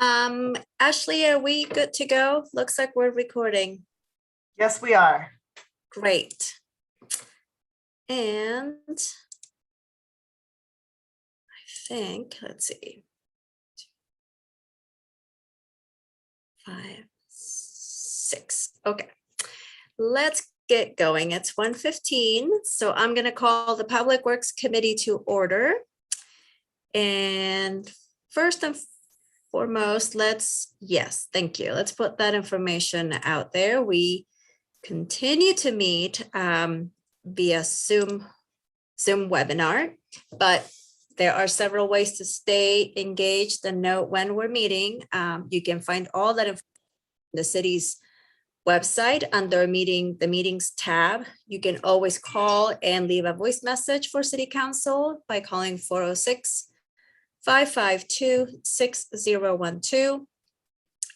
Ashley, are we good to go? Looks like we're recording. Yes, we are. Great. And I think, let's see. 5, 6. Okay. Let's get going. It's 1:15. So I'm going to call the Public Works Committee to order. And first and foremost, thank you. Let's put that information out there. We continue to meet via Zoom webinar, but there are several ways to stay engaged and know when we're meeting. You can find all that in the city's website under the meetings tab. You can always call and leave a voice message for City Council by calling 406-552-6012.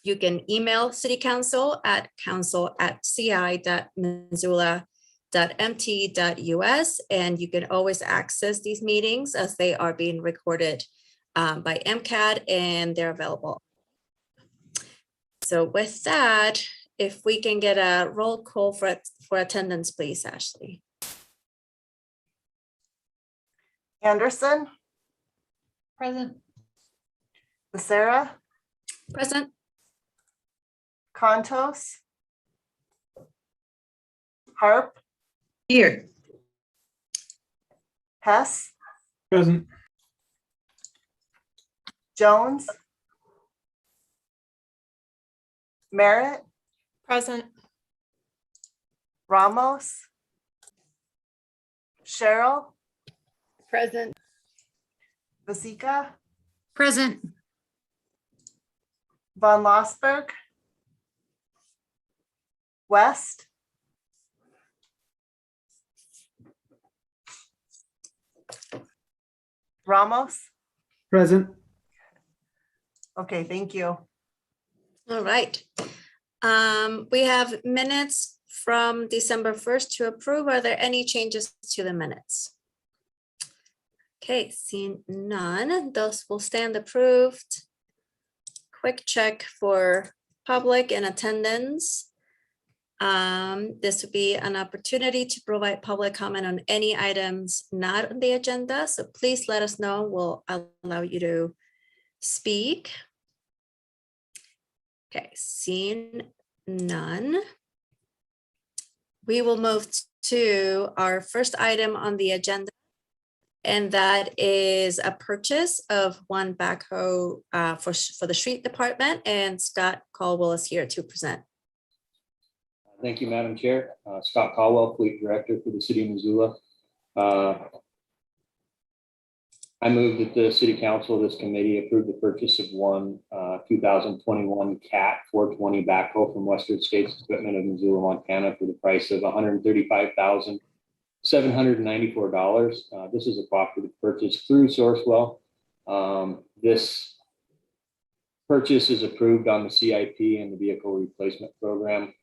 You can email City Council at council@ci.missoula.mt.us, and you can always access these meetings as they are being recorded by MCAT, and they're available. So with that, if we can get a roll call for attendance, please, Ashley. Anderson, Present. Becerra, Present. Contos, Harp, Here. Hess, Present. Jones, Merritt, Present. Ramos, Cheryl, Present. Vasika, Present. Von Lossberg, West, Ramos. Present. Okay, thank you. All right. We have minutes from December 1st to approve. Are there any changes to the minutes? Okay, seeing none, those will stand approved. Quick check for public and attendance. This would be an opportunity to provide public comment on any items not on the agenda. So please let us know. We'll allow you to speak. Okay, seeing none. We will move to our first item on the agenda, and that is a purchase of one backhoe for the street department, and Scott Caldwell is here to present. Thank you, Madam Chair. Scott Caldwell, Fleet Director for the City of Missoula. I move that the City Council, this committee, approve the purchase of one 2021 CAT 420 backhoe from Western States Equipment of Missoula, Montana for the price of $135,794. This is a cooperative purchase through Sourcewell. This purchase is approved on the CIP and the Vehicle Replacement Program.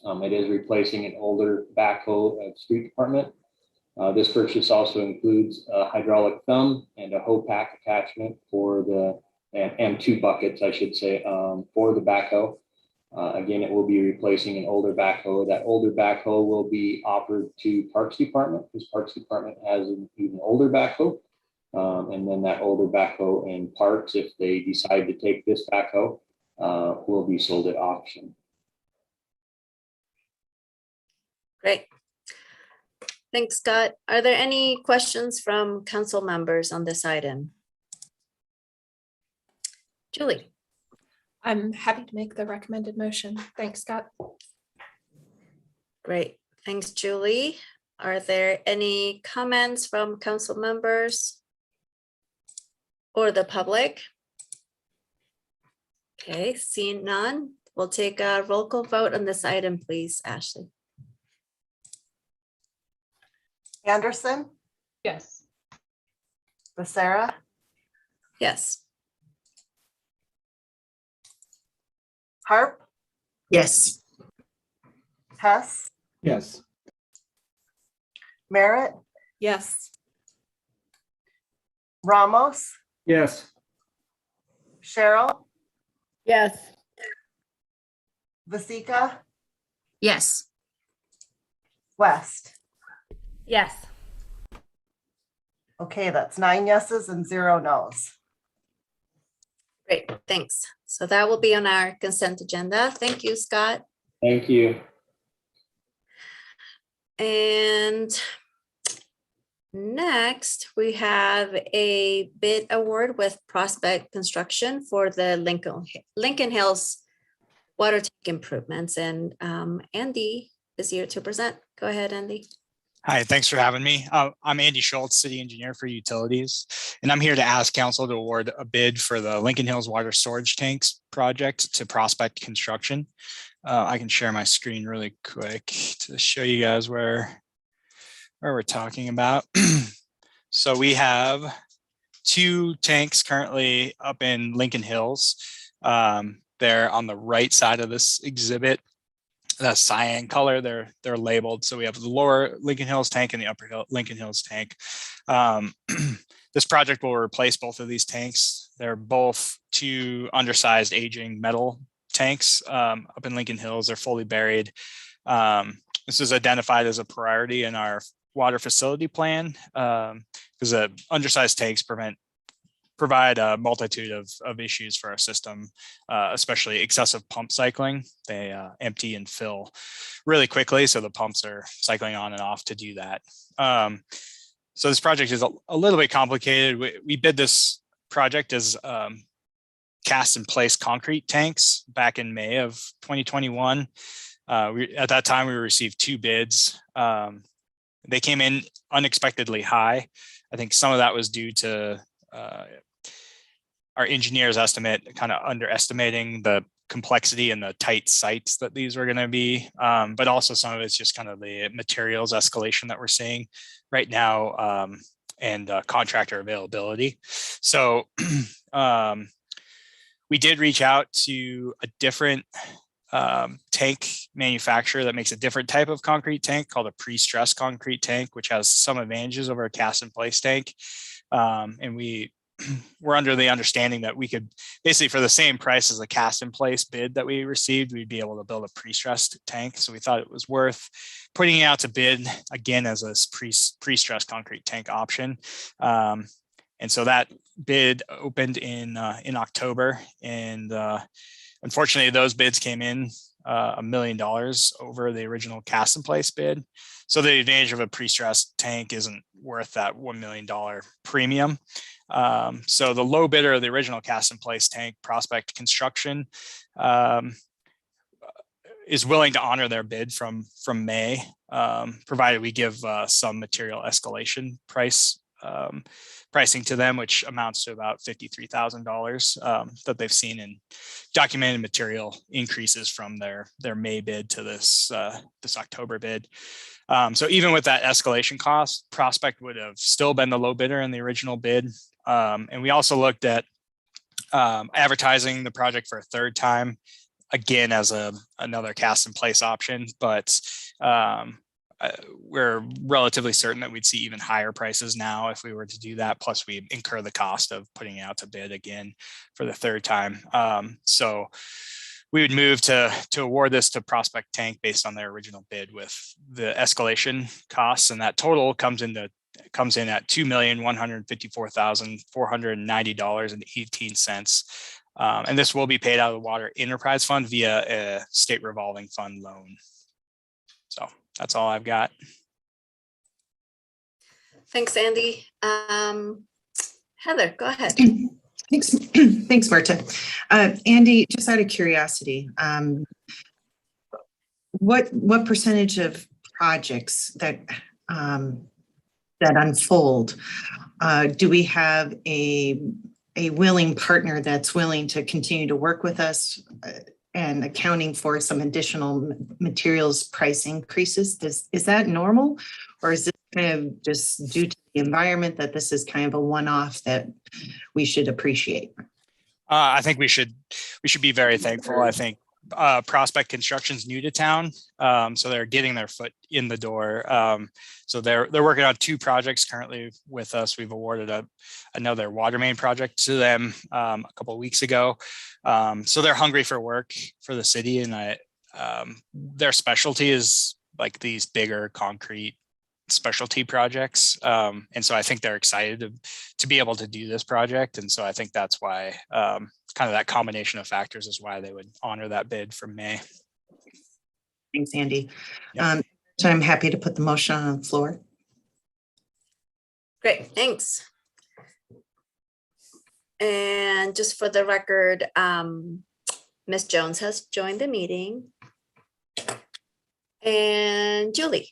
It is replacing an older backhoe at the Street Department. This purchase also includes a hydraulic thumb and a hoe pack attachment for and 2 buckets, I should say, for the backhoe. Again, it will be replacing an older backhoe. That older backhoe will be offered to Parks Department, because Parks Department has an even older backhoe. And then that older backhoe and Parks, if they decide to take this backhoe, will be sold at auction. Great. Thanks, Scott. Are there any questions from council members on this item? Julie. I'm happy to make the recommended motion. Thanks, Scott. Great. Thanks, Julie. Are there any comments from council members or the public? Okay, seeing none, we'll take a roll call vote on this item, please, Ashley. Anderson, Yes. Becerra, Yes. Harp, Yes. Hess, Yes. Merritt, Yes. Ramos, Yes. Cheryl, Yes. Vasika, Yes. West. Yes. Okay, that's 9 yeses and 0 nos. Great, thanks. So that will be on our consent agenda. Thank you, Scott. Thank you. And next, we have a bid award with Prospect Construction for the Lincoln Hills water tank improvements. And Andy is here to present. Go ahead, Andy. Hi, thanks for having me. I'm Andy Schultz, City Engineer for Utilities, and I'm here to ask Council to award a bid for the Lincoln Hills Water Storage Tanks project to Prospect Construction. I can share my screen really quick to show you guys where we're talking about. So we have 2 tanks currently up in Lincoln Hills. They're on the right side of this exhibit. That cyan color, they're labeled. So we have the lower Lincoln Hills tank and the upper Lincoln Hills tank. This project will replace both of these tanks. They're both 2 undersized aging metal tanks up in Lincoln Hills. They're fully buried. This is identified as a priority in our water facility plan because the undersized tanks provide a multitude of issues for our system, especially excessive pump cycling. They empty and fill really quickly, so the pumps are cycling on and off to do that. So this project is a little bit complicated. We bid this project as cast in place concrete tanks back in May of 2021. At that time, we received 2 bids. They came in unexpectedly high. I think some of that was due to our engineer's estimate kind of underestimating the complexity and the tight sites that these were going to be. But also some of it's just kind of the materials escalation that we're seeing right now and contractor availability. So we did reach out to a different tank manufacturer that makes a different type of concrete tank called a pre-stressed concrete tank, which has some advantages over a cast in place tank. And we're under the understanding that we could basically, for the same price as a cast in place bid that we received, we'd be able to build a pre-stressed tank. So we thought it was worth putting it out to bid again as a pre-stressed concrete tank option. And so that bid opened in October, and unfortunately those bids came in $1 million over the original cast in place bid. So the advantage of a pre-stressed tank isn't worth that $1 million premium. So the low bidder of the original cast in place tank, Prospect Construction, is willing to honor their bid from May, provided we give some material escalation pricing to them, which amounts to about $53,000 that they've seen in documented material increases from their May bid to this October bid. So even with that escalation cost, Prospect would have still been the low bidder in the original bid. And we also looked at advertising the project for a 3rd time, again as another cast in place option, but we're relatively certain that we'd see even higher prices now if we were to do that. Plus we incur the cost of putting it out to bid again for the 3rd time. So we would move to award this to Prospect Tank based on their original bid with the escalation costs, and that total comes in at $2,154,490.18. And this will be paid out of the Water Enterprise Fund via a state revolving fund loan. So that's all I've got. Thanks, Andy. Heather, go ahead. Thanks, thanks, Marta. Andy, just out of curiosity, what percentage of projects that unfold do we have a willing partner that's willing to continue to work with us and accounting for some additional materials price increases? Is that normal, or is this kind of just due to the environment that this is kind of a one-off that we should appreciate? I think we should be very thankful. I think Prospect Construction's new to town, so they're getting their foot in the door. So they're working on 2 projects currently with us. We've awarded another water main project to them a couple of weeks ago. So they're hungry for work for the city, and their specialty is like these bigger concrete specialty projects. And so I think they're excited to be able to do this project. And so I think that's why kind of that combination of factors is why they would honor that bid from May. Thanks, Andy. Yep. So I'm happy to put the motion on the floor. Great, thanks. And just for the record, Ms. Jones has joined the meeting. And Julie.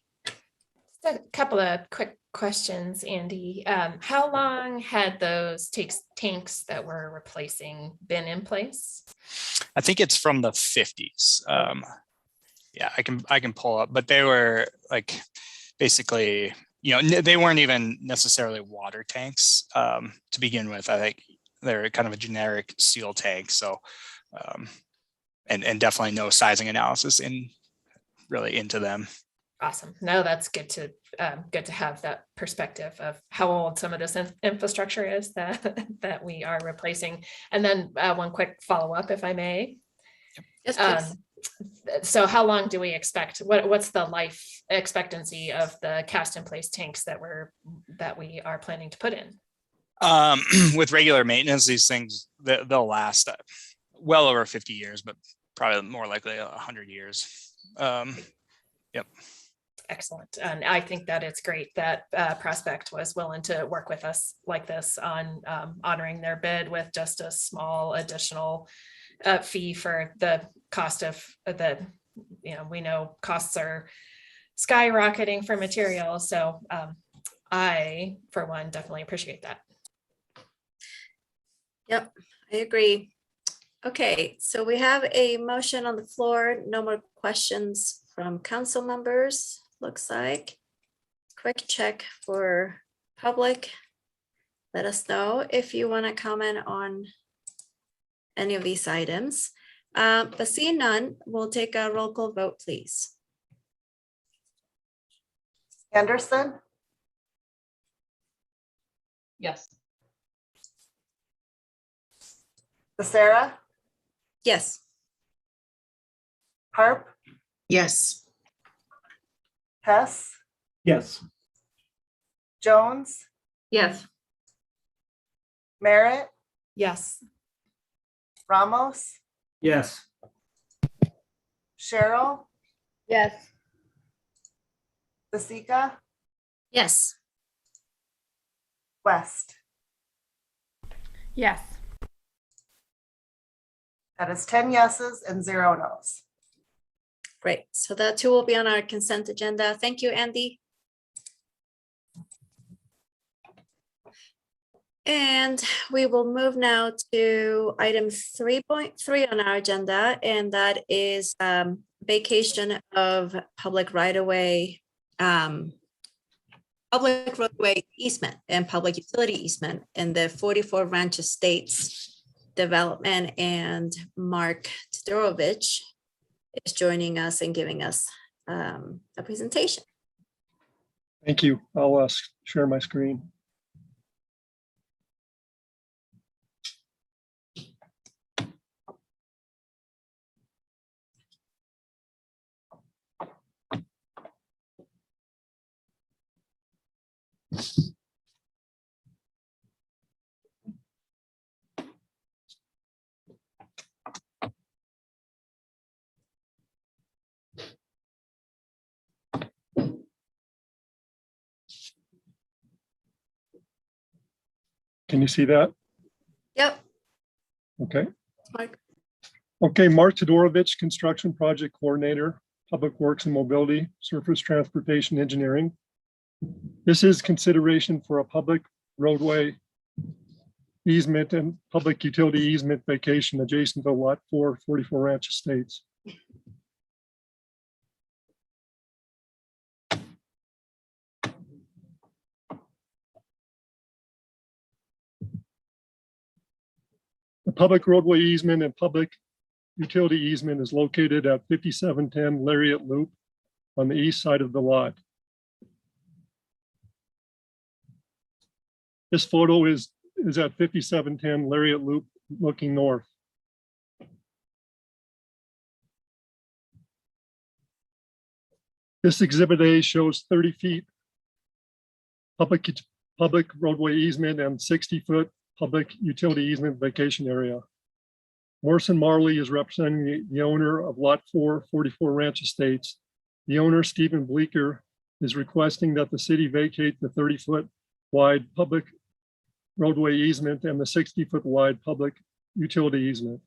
Just a couple of quick questions, Andy. How long had those tanks that we're replacing been in place? I think it's from the 50s. Yeah, I can pull up, but they were like basically, they weren't even necessarily water tanks to begin with. I think they're kind of a generic steel tank. So, and definitely no sizing analysis into them. Awesome. No, that's good to have that perspective of how old some of this infrastructure is that we are replacing. And then one quick follow-up, if I may. Yes, please. So how long do we expect? What's the life expectancy of the cast in place tanks that we are planning to put in? With regular maintenance, these things they'll last well over 50 years, but probably more likely 100 years. Yep. Excellent. And I think that it's great that Prospect was willing to work with us like this on honoring their bid with just a small additional fee for the cost of we know costs are skyrocketing for materials. So I, for one, definitely appreciate that. Yep, I agree. Okay, so we have a motion on the floor. No more questions from council members, looks like. Quick check for public. Let us know if you want to comment on any of these items. But seeing none, we'll take a roll call vote, please. Anderson, Yes. Becerra, Yes. Harp, Yes. Hess, Yes. Jones, Yes. Merritt, Yes. Ramos, Yes. Cheryl, Yes. Basika, Yes. West. Yes. That is 10 yeses and 0 nos. Great. So that too will be on our consent agenda. Thank you, Andy. And we will move now to item 3.3 on our agenda, and that is vacation of public right-of-way, public roadway easement and public utility easement in the 44 Ranch Estates development. And Mark Todorovich is joining us and giving us a presentation. Thank you. I'll share my screen. Can you see that? Yep. Okay. Mark. Okay, Mark Todorovich, Construction Project Coordinator, Public Works and Mobility, Surface Transportation Engineering. This is consideration for a public roadway easement and public utility easement vacation adjacent to Lot 4, 44 Ranch Estates. The public roadway easement and public utility easement is located at 5710 Lariat Loop on the east side of the lot. This photo is at 5710 Lariat Loop looking north. This exhibit A shows 30 feet public roadway easement and 60-foot public utility easement vacation area. Morrison Marley is representing the owner of Lot 4, 44 Ranch Estates. The owner, Stephen Bleeker, is requesting that the city vacate the 30-foot wide public roadway easement and the 60-foot wide public utility easement.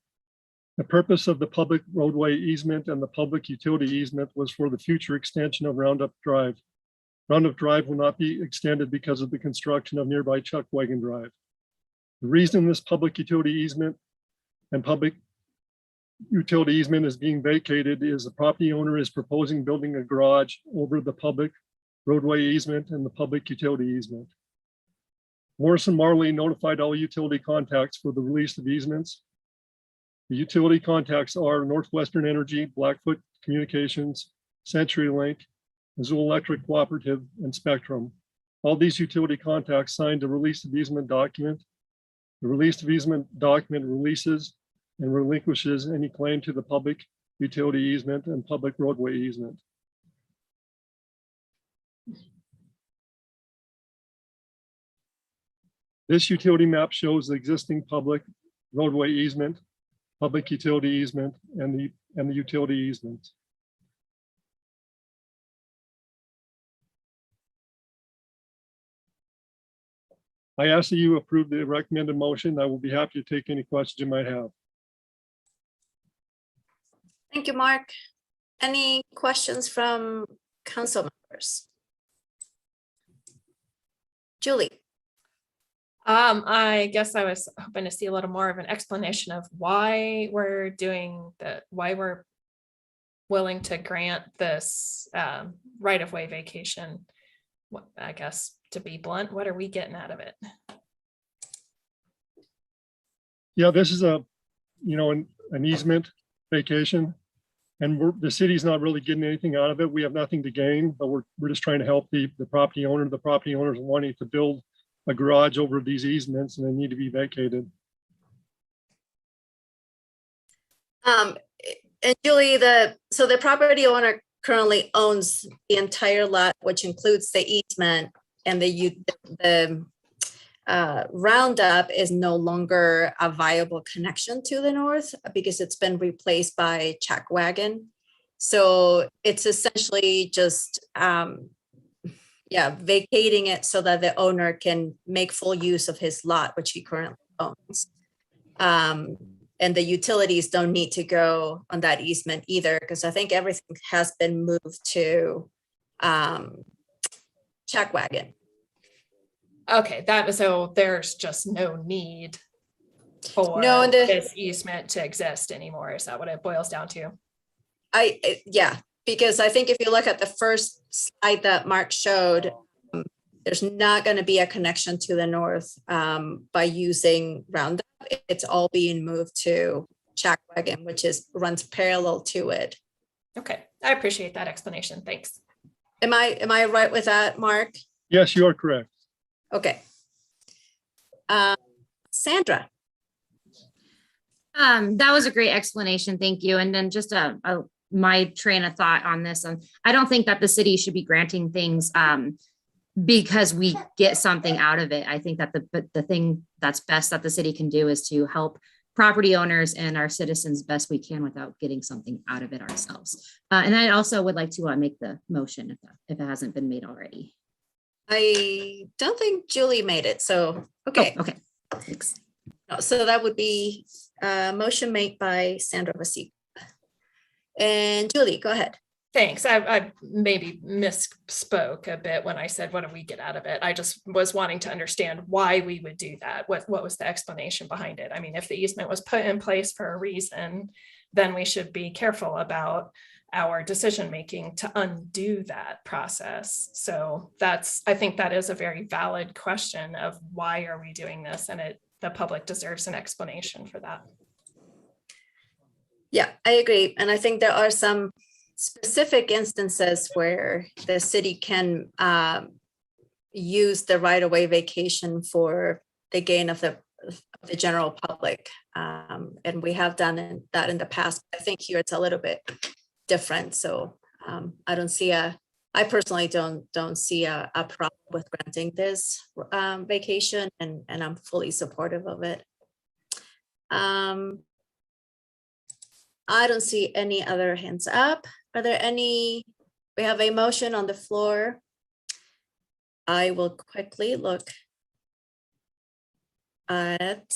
The purpose of the public roadway easement and the public utility easement was for the future extension of Roundup Drive. Roundup Drive will not be extended because of the construction of nearby Chuck Wagon Drive. The reason this public utility easement and public utility easement is being vacated is the property owner is proposing building a garage over the public roadway easement and the public utility easement. Morrison Marley notified all utility contacts for the release of easements. The utility contacts are Northwestern Energy, Blackfoot Communications, CenturyLink, Missoula Electric Cooperative, and Spectrum. All these utility contacts signed a release of easement document. The release of easement document releases and relinquishes any claim to the public utility easement and public roadway easement. This utility map shows the existing public roadway easement, public utility easement, and the utility easement. I ask that you approve the recommended motion. I will be happy to take any questions you might have. Thank you, Mark. Any questions from council members? Julie? I guess I was hoping to see a little more of an explanation of why we're doing that, why we're willing to grant this right-of-way vacation. What, I guess, to be blunt, what are we getting out of it? Yeah, this is an easement vacation, and the city's not really getting anything out of it. We have nothing to gain, but we're just trying to help the property owner. The property owners wanting to build a garage over these easements, and they need to be vacated. And Julie, so the property owner currently owns the entire lot, which includes the easement, and the Roundup is no longer a viable connection to the north because it's been replaced by Chuck Wagon. So it's essentially just vacating it so that the owner can make full use of his lot, which he currently owns. And the utilities don't need to go on that easement either, because I think everything has been moved to Chuck Wagon. Okay, so there's just no need for this easement to exist anymore. Is that what it boils down to? Yeah, because I think if you look at the first slide that Mark showed, there's not going to be a connection to the north by using Roundup. It's all being moved to Chuck Wagon, which runs parallel to it. Okay, I appreciate that explanation. Thanks. Am I right with that, Mark? Yes, you are correct. Okay. Sandra. That was a great explanation. Thank you. And then just my train of thought on this. I don't think that the city should be granting things because we get something out of it. I think that the thing that's best that the city can do is to help property owners and our citizens best we can without getting something out of it ourselves. And I also would like to make the motion if it hasn't been made already. I don't think Julie made it. So, okay. Oh, okay. Thanks. So that would be a motion made by Sandra Vasik. And Julie, go ahead. Thanks. I maybe misspoke a bit when I said, what do we get out of it? I just was wanting to understand why we would do that. What was the explanation behind it? I mean, if the easement was put in place for a reason, then we should be careful about our decision-making to undo that process. So I think that is a very valid question of why are we doing this? And the public deserves an explanation for that. Yeah, I agree. And I think there are some specific instances where the city can use the right-of-way vacation for the gain of the general public. And we have done that in the past. I think here it's a little bit different. So I personally don't see a problem with granting this vacation, and I'm fully supportive of it. I don't see any other hands up. Are there any? We have a motion on the floor. I will quickly look at,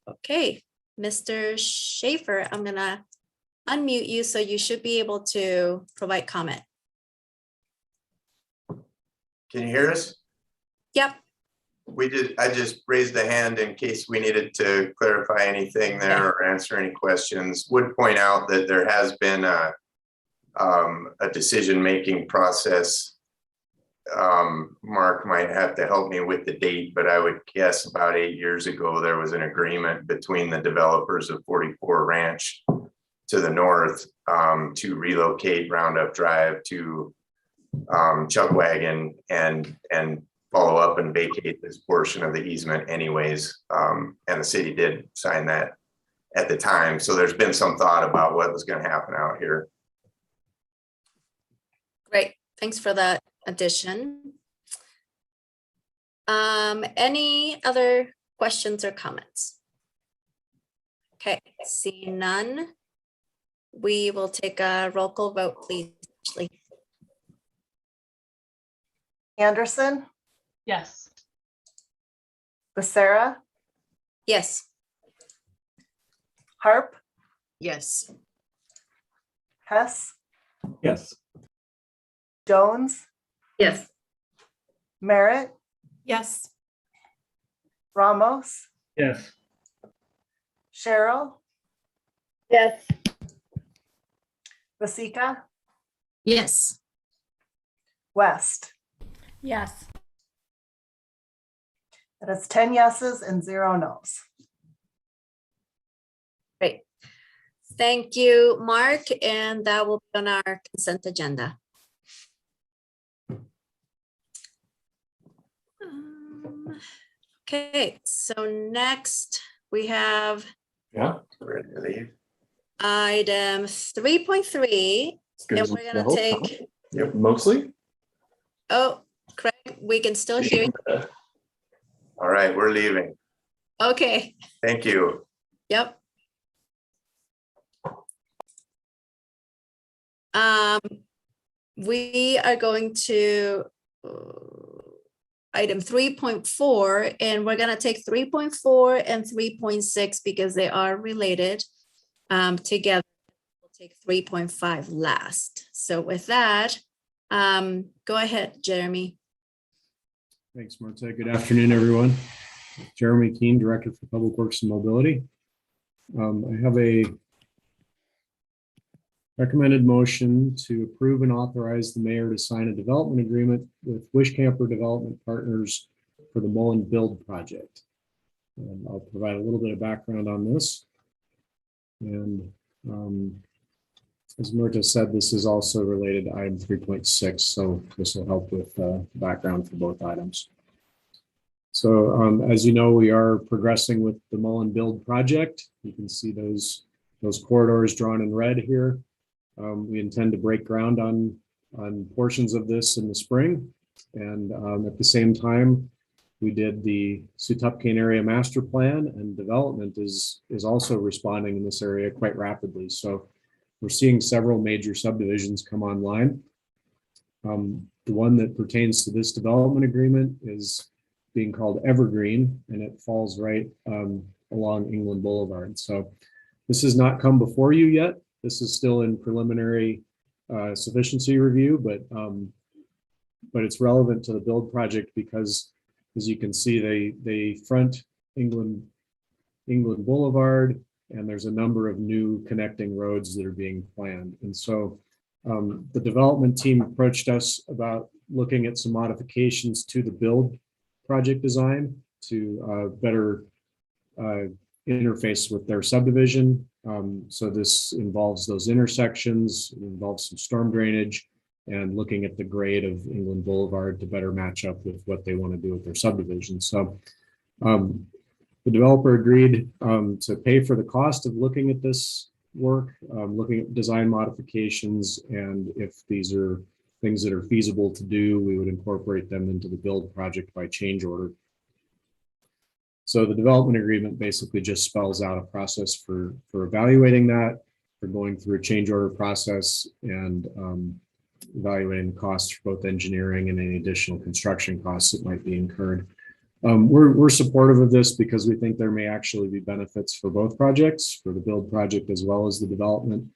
okay, Mr. Schaefer, I'm gonna unmute you, so you should be able to provide comment. Can you hear us? Yep. I just raised a hand in case we needed to clarify anything there or answer any questions. Would point out that there has been a decision-making process. Mark might have to help me with the date, but I would guess about 8 years ago, there was an agreement between the developers of 44 Ranch to the north to relocate Roundup Drive to Chuckwagon and follow up and vacate this portion of the easement anyways. And the city did sign that at the time. So there's been some thought about what was going to happen out here. Great, thanks for that addition. Any other questions or comments? Okay, seeing none, we will take a roll call vote, please. Ashley. Anderson, Yes. Becerra, Yes. Harp, Yes. Hess, Yes. Jones, Yes. Merritt, Yes. Ramos, Yes. Cheryl, Yes. Vasika, Yes. West. Yes. That is 10 yeses and 0 nos. Great. Thank you, Mark, and that will be on our consent agenda. Okay, so next we have Yeah. Ready to leave? item 3.3, and we're gonna take, Yep, mostly. oh, Craig, we can still hear you. All right, we're leaving. Okay, Thank you. yep. We are going to item 3.4, and we're gonna take 3.4 and 3.6 because they are related together. We'll take 3.5 last. So with that, go ahead, Jeremy. Thanks, Marta. Good afternoon, everyone. Jeremy Keene, Director for Public Works and Mobility. I have a recommended motion to approve and authorize the mayor to sign a development agreement with Wishcamper Development Partners for the Mullin Build project. And I'll provide a little bit of background on this. And as Marta said, this is also related to item 3.6, so this will help with background for both items. So as you know, we are progressing with the Mullin Build project. You can see those corridors drawn in red here. We intend to break ground on portions of this in the spring. And at the same time, we did the Sutupkane area master plan, and development is also responding in this area quite rapidly. So we're seeing several major subdivisions come online. The one that pertains to this development agreement is being called Evergreen, and it falls right along England Boulevard. So this has not come before you yet. This is still in preliminary sufficiency review, but it's relevant to the build project because, as you can see, they front England Boulevard, and there's a number of new connecting roads that are being planned. And so the development team approached us about looking at some modifications to the build project design to better interface with their subdivision So this involves those intersections, it involves some storm drainage and looking at the grade of England Boulevard to better match up with what they want to do with their subdivision. So the developer agreed to pay for the cost of looking at this work, looking at design modifications, and if these are things that are feasible to do, we would incorporate them into the build project by change order. So the development agreement basically just spells out a process for evaluating that, for going through a change order process and evaluating the costs for both engineering and any additional construction costs that might be incurred. We're supportive of this because we think there may actually be benefits for both projects, for the build project as well as the development,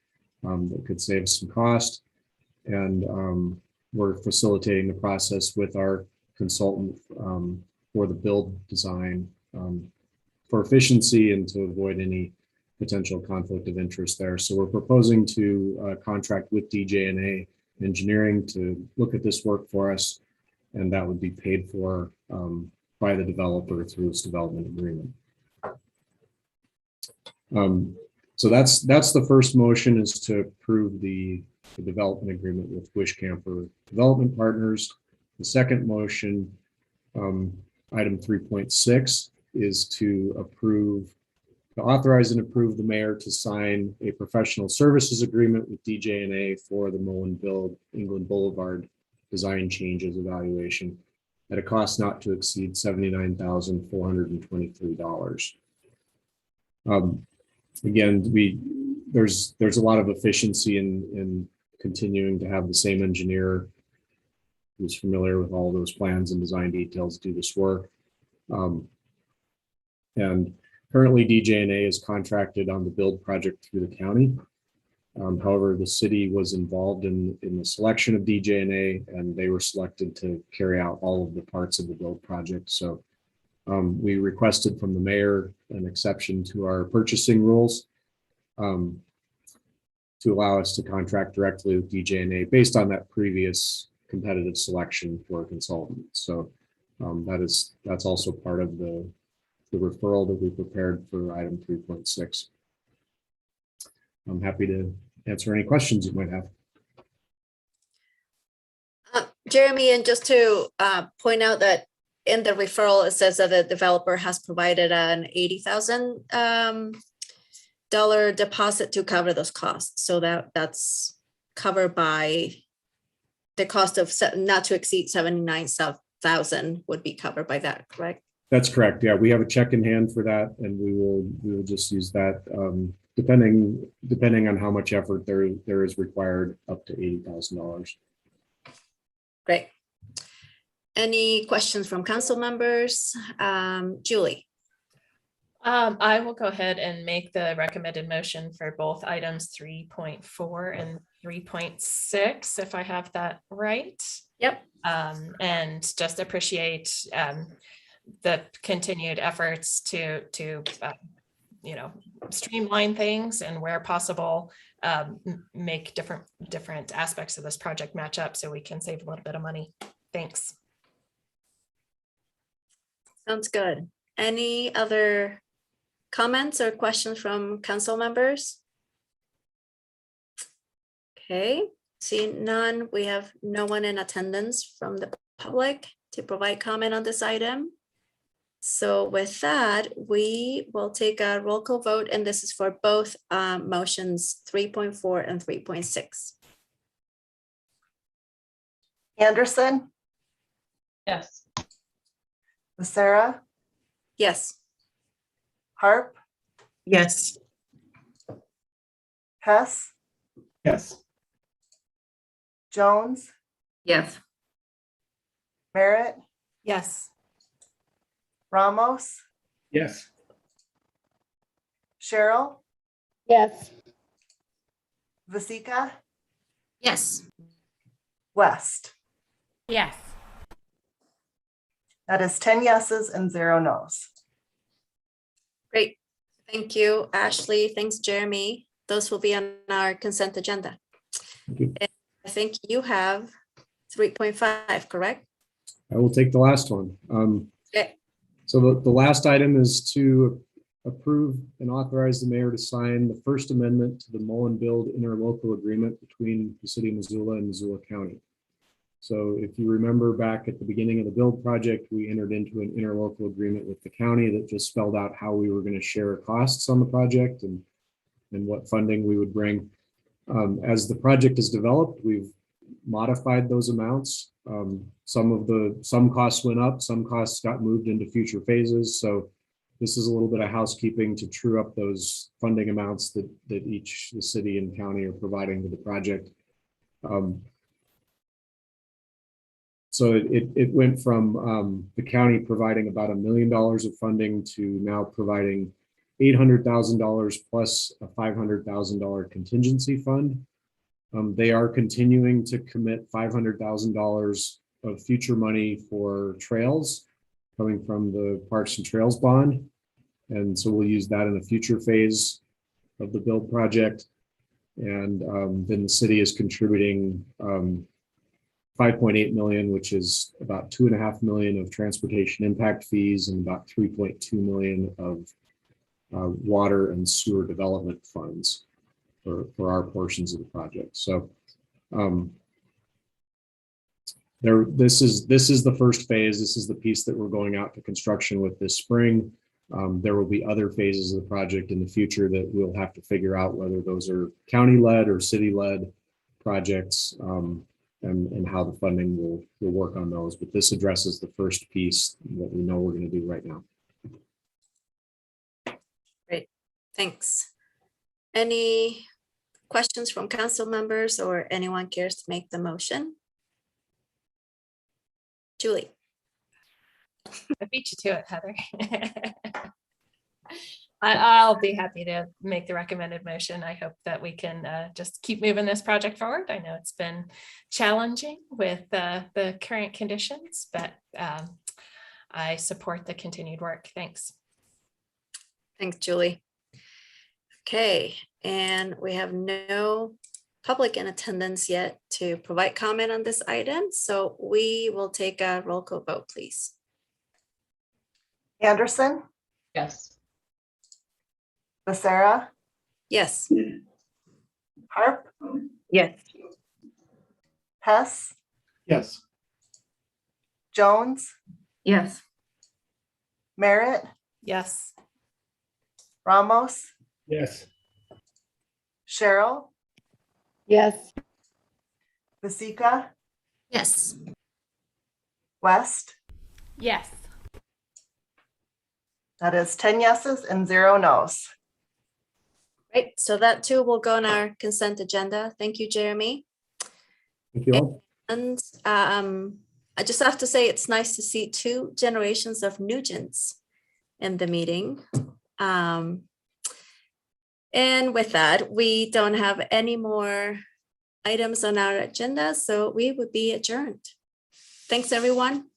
that could save some cost. And we're facilitating the process with our consultant for the build design for efficiency and to avoid any potential conflict of interest there. So we're proposing to contract with DJ&A Engineering to look at this work for us, and that would be paid for by the developer through its development agreement. So that's the first motion, is to approve the development agreement with Wish Camper Development Partners. The second motion, item 3.6, is to authorize and approve the mayor to sign a professional services agreement with DJ&A for the Mullin Build England Boulevard design changes evaluation at a cost not to exceed $79,423. Again, there's a lot of efficiency in continuing to have the same engineer who's familiar with all those plans and design details do this work. And currently DJ&A is contracted on the build project through the county. However, the city was involved in the selection of DJ&A, and they were selected to carry out all of the parts of the build project. So we requested from the mayor an exception to our purchasing rules to allow us to contract directly with DJ&A based on that previous competitive selection for a consultant. So that's also part of the referral that we prepared for item 3.6. I'm happy to answer any questions you might have. Jeremy, and just to point out that in the referral, it says that the developer has provided an $80,000 deposit to cover those costs. So that's covered by the cost of not to exceed $79,000 would be covered by that, correct? That's correct. Yeah, we have a check in hand for that, and we will just use that depending on how much effort there is required, up to $80,000. Great. Any questions from council members? Julie? I will go ahead and make the recommended motion for both items 3.4 and 3.6, if I have that right. Yep. And just appreciate the continued efforts to streamline things, and where possible, make different aspects of this project match up so we can save a little bit of money. Thanks. Sounds good. Any other comments or questions from council members? Okay, seeing none, we have no one in attendance from the public to provide comment on this item. So with that, we will take a roll call vote, and this is for both motions 3.4 and 3.6. Anderson, Yes. Sarah, Yes. Harp, Yes. Hess, Yes. Jones, Yes. Merritt, Yes. Ramos, Yes. Cheryl, Yes. Vasika, Yes. West. Yes. That is 10 yeses and 0 nos. Great. Thank you, Ashley. Thanks, Jeremy. Those will be on our consent agenda. Thank you. And I think you have 3.5, correct? I will take the last one. Okay. So the last item is to approve and authorize the mayor to sign the First Amendment to the Mullin Build interlocal agreement between the city of Missoula and Missoula County. So if you remember back at the beginning of the build project, we entered into an interlocal agreement with the county that just spelled out how we were going to share costs on the project and what funding we would bring. As the project is developed, we've modified those amounts. Some costs went up, some costs got moved into future phases. So this is a little bit of housekeeping to true up those funding amounts that each, the city and county are providing to the project. So it went from the county providing about $1 million of funding to now providing $800,000 plus a $500,000 contingency fund. They are continuing to commit $500,000 of future money for trails coming from the Parks and Trails bond. And so we'll use that in a future phase of the build project. And then the city is contributing 5.8 million, which is about 2.5 million of transportation impact fees and about 3.2 million of water and sewer development funds for our portions of the project. So this is the first phase. This is the piece that we're going out to construction with this spring. There will be other phases of the project in the future that we'll have to figure out whether those are county-led or city-led projects, and how the funding will work on those. But this addresses the first piece that we know we're going to do right now. Great, thanks. Any questions from council members or anyone cares to make the motion? Julie. I beat you to it, Heather. I'll be happy to make the recommended motion. I hope that we can just keep moving this project forward. I know it's been challenging with the current conditions, but I support the continued work. Thanks. Thanks, Julie. Okay, and we have no public in attendance yet to provide comment on this item, so we will take a roll call vote, please. Anderson, Yes. Becerra, Yes. Harp, Yes. Hess, Yes. Jones, Yes. Merritt, Yes. Ramos, Yes. Cheryl, Yes. Vasika, Yes. West. Yes. That is 10 yeses and 0 nos. Right, so that too will go on our consent agenda. Thank you, Jeremy. Thank you all. And I just have to say it's nice to see 2 generations of Nugents in the meeting. And with that, we don't have any more items on our agenda, so we would be adjourned. Thanks, everyone.